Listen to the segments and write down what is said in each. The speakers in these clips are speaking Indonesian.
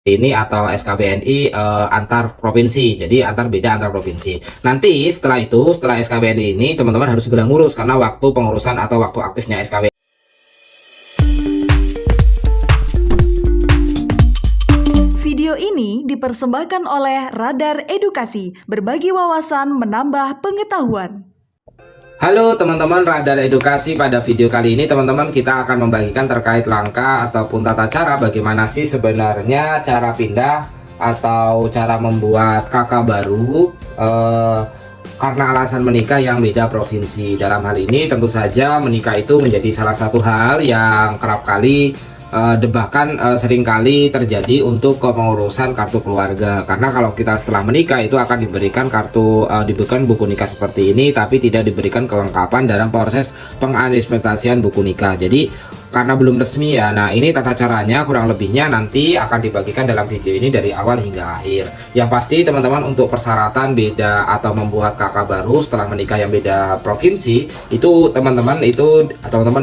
ini atau SKBNI antar provinsi. Jadi beda antar provinsi. Nanti setelah SKBNI ini teman-teman harus segera ngurus karena waktu pengurusan atau waktu aktifnya SKBNI. Video ini dipersembahkan oleh Radar Edukasi, berbagi wawasan menambah pengetahuan. Halo teman-teman Radar Edukasi, pada video kali ini teman-teman kita akan membagikan terkait langkah ataupun tata cara bagaimana sih sebenarnya cara pindah atau cara membuat KK baru karena alasan menikah yang beda provinsi. Dalam hal ini tentu saja menikah itu menjadi salah satu hal yang kerap kali bahkan seringkali terjadi untuk kepengurusan kartu keluarga, karena kalau kita setelah menikah itu akan diberikan diberikan buku nikah seperti ini, tapi tidak diberikan kelengkapan dalam proses pengadministrasian buku nikah. Jadi karena belum resmi ya. Nah, ini tata caranya kurang lebihnya nanti akan dibagikan dalam video ini dari awal hingga akhir. Yang pasti teman-teman untuk persyaratan beda atau membuat KK baru setelah menikah yang beda provinsi itu teman-teman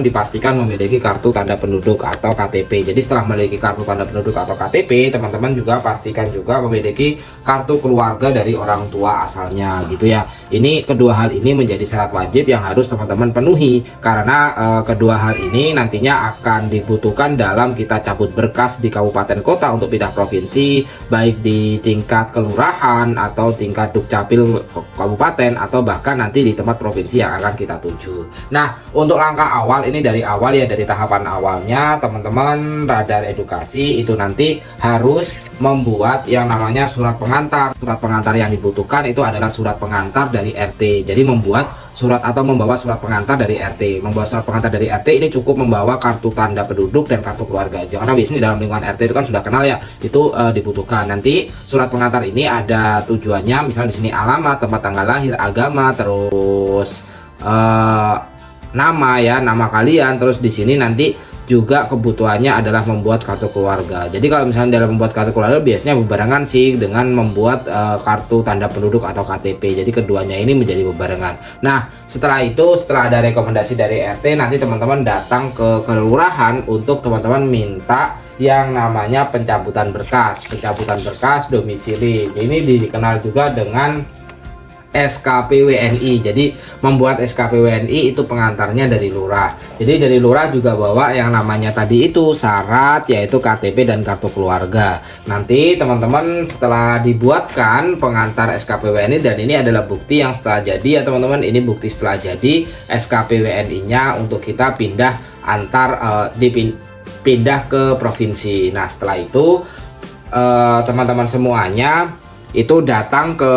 dipastikan memiliki kartu tanda penduduk atau KTP. Jadi setelah memiliki kartu tanda penduduk atau KTP, teman-teman juga pastikan juga memiliki kartu keluarga dari orang tua asalnya gitu ya. Ini kedua hal ini menjadi syarat wajib yang harus teman-teman penuhi, karena kedua hal ini nantinya akan dibutuhkan dalam kita cabut berkas di kabupaten kota untuk pindah provinsi, baik di tingkat kelurahan atau tingkat dukcapil kabupaten atau bahkan nanti di tempat provinsi yang akan kita tuju. Nah, untuk langkah awal ini dari awal ya, dari tahapan awalnya teman-teman Radar Edukasi itu nanti harus membuat yang namanya surat pengantar. Surat pengantar yang dibutuhkan itu adalah surat pengantar dari RT. Jadi membuat surat atau membawa surat pengantar dari RT. Membawa surat pengantar dari RT ini cukup membawa kartu tanda penduduk dan kartu keluarga aja, karena biasanya dalam lingkungan RT itu kan sudah kenal ya, itu dibutuhkan. Nanti surat pengantar ini ada tujuannya, misalnya di sini alamat, tempat tanggal lahir, agama, terus nama ya, nama kalian, terus di sini nanti juga kebutuhannya adalah membuat kartu keluarga. Jadi kalau misalnya dalam membuat kartu keluarga biasanya bebarengan sih dengan membuat kartu tanda penduduk atau KTP. Jadi keduanya ini menjadi bebarengan. Nah, setelah itu, setelah ada rekomendasi dari RT, nanti teman-teman datang ke kelurahan untuk teman-teman minta yang namanya pencabutan berkas domisili. Ini dikenal juga dengan SKPWNI. Jadi membuat SKPWNI itu pengantarnya dari lurah. Jadi dari lurah juga bawa yang namanya tadi itu syarat, yaitu KTP dan kartu keluarga. Nanti teman-teman setelah dibuatkan pengantar SKPWNI, dan ini adalah bukti yang setelah jadi ya teman-teman, ini bukti setelah jadi SKPWNI-nya untuk kita pindah pindah ke provinsi. Nah, setelah itu teman-teman semuanya itu datang ke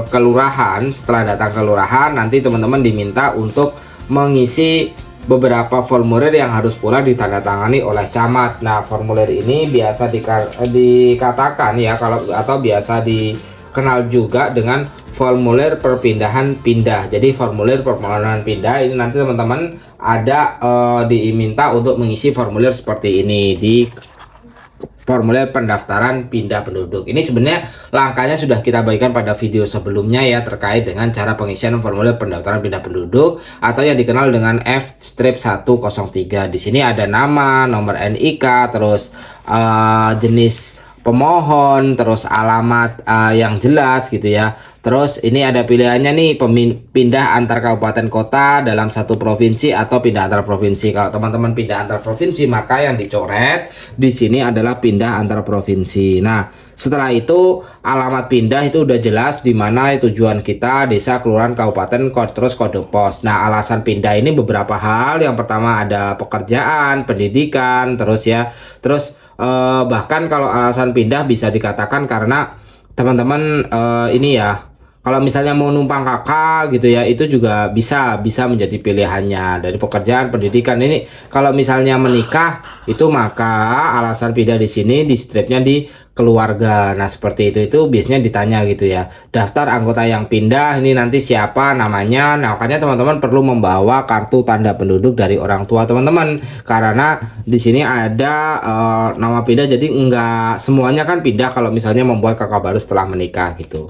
kelurahan. Setelah datang ke kelurahan, nanti teman-teman diminta untuk mengisi beberapa formulir yang harus pula ditandatangani oleh camat. Nah, formulir ini biasa dikatakan ya atau biasa dikenal juga dengan formulir perpindahan pindah. Jadi formulir permohonan pindah ini nanti teman-teman ada diminta untuk mengisi formulir seperti ini di formulir pendaftaran pindah penduduk. Ini sebenarnya langkahnya sudah kita bagikan pada video sebelumnya ya, terkait dengan cara pengisian formulir pendaftaran pindah penduduk atau yang dikenal dengan F-103. Di sini ada nama, nomor NIK, terus jenis pemohon, terus alamat yang jelas gitu ya. Terus ini ada pilihannya nih, pindah antar kabupaten kota dalam satu provinsi atau pindah antar provinsi. Kalau teman-teman pindah antar provinsi, maka yang dicoret di sini adalah pindah antar provinsi. Nah, setelah itu alamat pindah itu udah jelas di mana tujuan kita, desa, kelurahan, kabupaten, terus kode pos. Nah, alasan pindah ini beberapa hal. Yang pertama ada pekerjaan, pendidikan, terus bahkan kalau alasan pindah bisa dikatakan karena teman-teman ini ya, kalau misalnya mau numpang kakak gitu ya, itu juga bisa menjadi pilihannya. Dari pekerjaan, pendidikan ini kalau misalnya menikah itu, maka alasan pindah di sini di stripnya di keluarga. Nah, seperti itu biasanya ditanya gitu ya. Daftar anggota yang pindah ini nanti siapa namanya. Nah, makanya teman-teman perlu membawa kartu tanda penduduk dari orang tua teman-teman, karena di sini ada nama pindah. Jadi enggak semuanya kan pindah kalau misalnya membuat kakak baru setelah menikah gitu.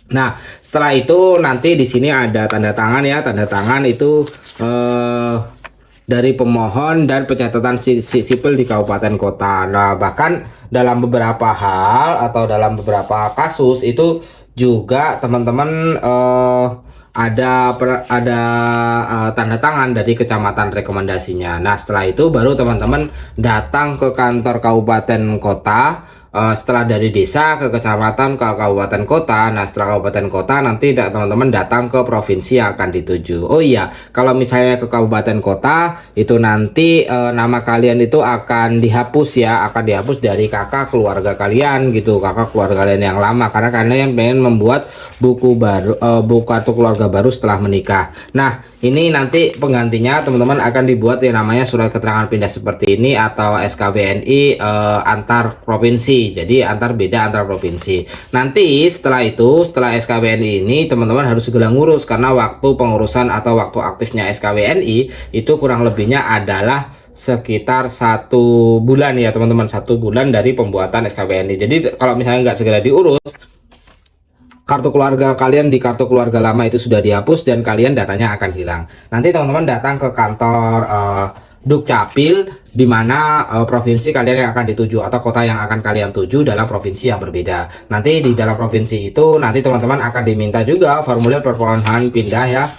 Nah, setelah itu nanti di sini ada tanda tangan ya. Tanda tangan itu dari pemohon dan pencatatan sipil di kabupaten kota. Nah, bahkan dalam beberapa hal atau dalam beberapa kasus itu juga teman-teman ada tanda tangan dari kecamatan rekomendasinya. Nah, setelah itu baru teman-teman datang ke kantor kabupaten kota. Setelah dari desa ke kecamatan ke kabupaten kota. Nah, setelah kabupaten kota nanti teman-teman datang ke provinsi yang akan dituju. Oh iya, kalau misalnya ke kabupaten kota itu nanti nama kalian itu akan dihapus ya, akan dihapus dari kakak keluarga kalian gitu, kakak keluarga kalian yang lama, karena kalian pengen membuat buku baru, buku kartu keluarga baru setelah menikah. Nah, ini nanti penggantinya teman-teman akan dibuat yang namanya surat keterangan pindah seperti ini atau SKBNI antar provinsi. Jadi antar provinsi. Nanti setelah itu, setelah SKBNI ini teman-teman harus segera ngurus, karena waktu pengurusan atau waktu aktifnya SKBNI itu kurang lebihnya adalah sekitar 1 bulan ya teman-teman, 1 bulan dari pembuatan SKBNI. Jadi kalau misalnya nggak segera diurus, kartu keluarga kalian di kartu keluarga lama itu sudah dihapus dan kalian datanya akan hilang. Nanti teman-teman datang ke kantor Dukcapil di mana provinsi kalian yang akan dituju atau kota yang akan kalian tuju dalam provinsi yang berbeda. Nanti di dalam provinsi itu nanti teman-teman akan diminta juga formulir permohonan pindah ya,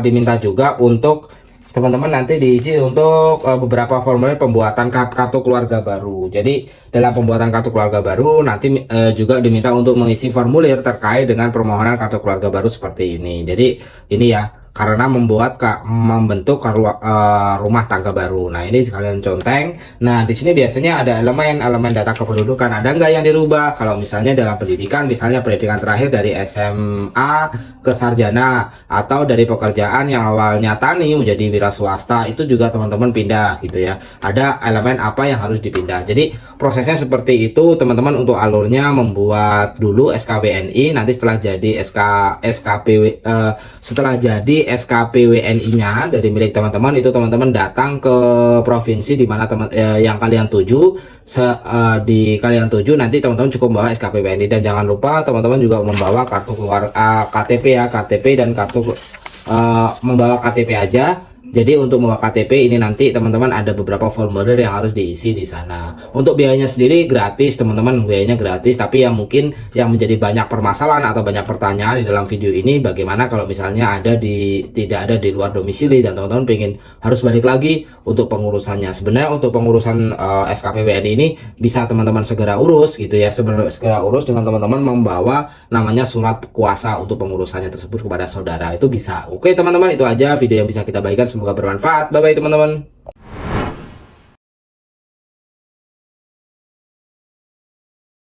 diminta juga untuk teman-teman nanti diisi untuk beberapa formulir pembuatan kartu keluarga baru. Jadi dalam pembuatan kartu keluarga baru nanti juga diminta untuk mengisi formulir terkait dengan permohonan kartu keluarga baru seperti ini. Jadi ini ya, karena membentuk rumah tangga baru. Nah, ini sekalian conteng. Nah, di sini biasanya ada elemen data kependudukan, ada nggak yang dirubah. Kalau misalnya dalam pendidikan, misalnya pendidikan terakhir dari SMA ke sarjana, atau dari pekerjaan yang awalnya tani menjadi wira swasta, itu juga teman-teman pindah gitu ya. Ada elemen apa yang harus dipindah. Jadi prosesnya seperti itu teman-teman. Untuk alurnya membuat dulu SKBNI, nanti setelah jadi setelah jadi SKPWNI-nya dari milik teman-teman, itu teman-teman datang ke provinsi di mana yang kalian tuju. Di kalian tuju nanti teman-teman cukup membawa SKPWNI, dan jangan lupa teman-teman juga membawa kartu keluarga, KTP ya, KTP dan kartu membawa KTP aja. Jadi untuk membawa KTP ini nanti teman-teman ada beberapa formulir yang harus diisi di sana. Untuk biayanya sendiri gratis teman-teman, biayanya gratis. Tapi yang mungkin yang menjadi banyak permasalahan atau banyak pertanyaan di dalam video ini, bagaimana kalau misalnya tidak ada di luar domisili dan teman-teman pengen harus balik lagi untuk pengurusannya. Sebenarnya untuk pengurusan SKPWNI ini bisa teman-teman segera urus gitu ya, segera urus dengan teman-teman membawa namanya surat kuasa untuk pengurusannya tersebut kepada saudara, itu bisa. Oke teman-teman, itu aja video yang bisa kita bagikan. Semoga bermanfaat. Bye bye teman-teman.